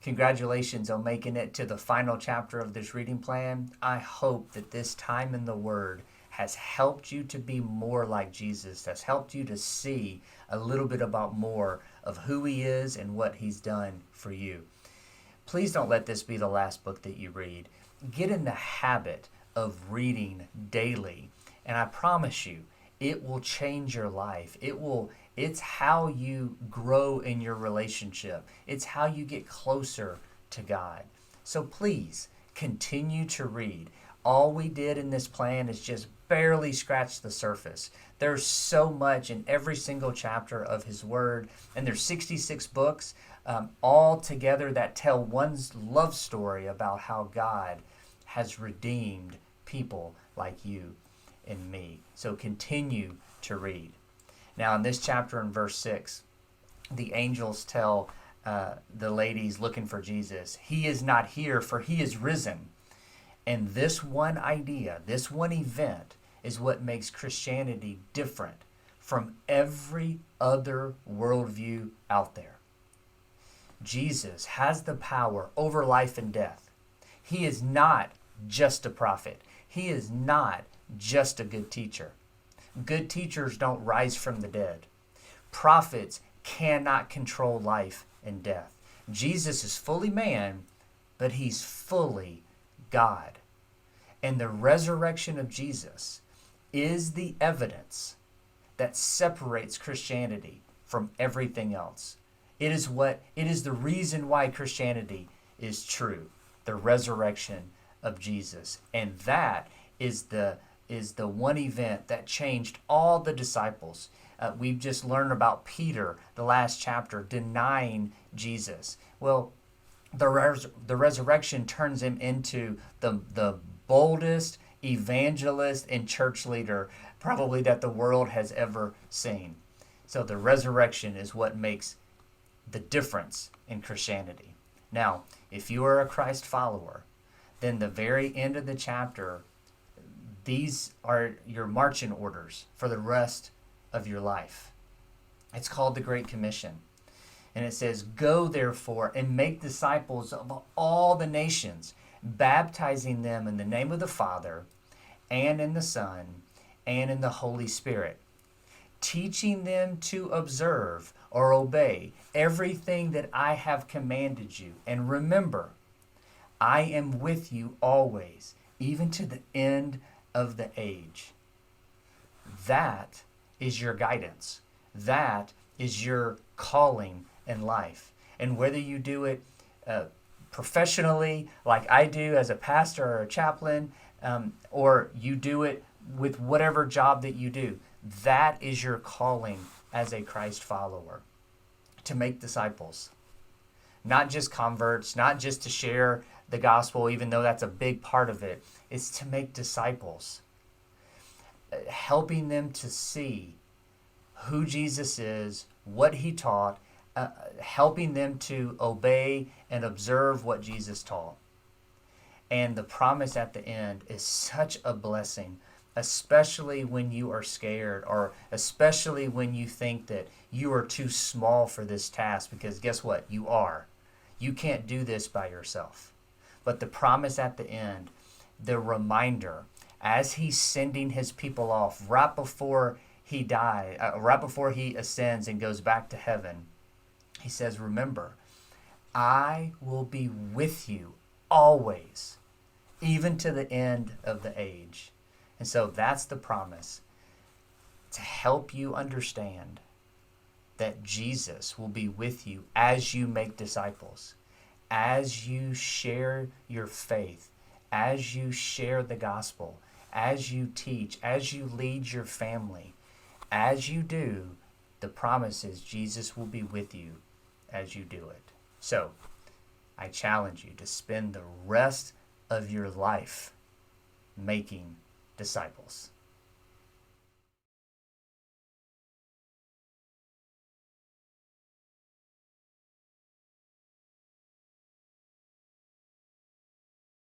Congratulations on making it to the final chapter of this reading plan. I hope that this time in the Word has helped you to be more like Jesus, has helped you to see a little bit about more of who He is and what He's done for you. Please don't let this be the last book that you read. Get in the habit of reading daily, and I promise you, it will change your life. It's how you grow in your relationship. It's how you get closer to God. So please continue to read. All we did in this plan is just barely scratch the surface. There's so much in every single chapter of His Word, and there's 66 books all together that tell one love story about how God has redeemed people like you and me. So continue to read. Now, in this chapter, in verse 6, the angels tell the ladies looking for Jesus, He is not here, for He is risen. And this one idea, this one event, is what makes Christianity different from every other worldview out there. Jesus has the power over life and death. He is not just a prophet. He is not just a good teacher. Good teachers don't rise from the dead. Prophets cannot control life and death. Jesus is fully man, but He's fully God. And the resurrection of Jesus is the evidence that separates Christianity from everything else. It is the reason why Christianity is true, the resurrection of Jesus. And that is the one event that changed all the disciples. We've just learned about Peter, the last chapter, denying Jesus. Well, the resurrection turns him into the boldest evangelist and church leader probably that the world has ever seen. So the resurrection is what makes the difference in Christianity. Now, if you are a Christ follower, then the very end of the chapter, these are your marching orders for the rest of your life. It's called the Great Commission. And it says, "Go therefore and make disciples of all the nations, baptizing them in the name of the Father and in the Son and in the Holy Spirit, teaching them to observe or obey everything that I have commanded you. And remember, I am with you always, even to the end of the age." That is your guidance. That is your calling in life. And whether you do it professionally, like I do as a pastor or a chaplain, or you do it with whatever job that you do, that is your calling as a Christ follower, to make disciples. Not just converts, not just to share the gospel, even though that's a big part of it. It's to make disciples, helping them to see who Jesus is, what He taught, helping them to obey and observe what Jesus taught. And the promise at the end is such a blessing, especially when you are scared, or especially when you think that you are too small for this task, because guess what? You are. You can't do this by yourself. But the promise at the end, the reminder, as He's sending His people off right before He dies, right before He ascends and goes back to heaven, He says, "Remember, I will be with you always, even to the end of the age." And so that's the promise, to help you understand that Jesus will be with you as you make disciples, as you share your faith, as you share the gospel, as you teach, as you lead your family. As you do, the promise is Jesus will be with you as you do it. So, I challenge you to spend the rest of your life making disciples.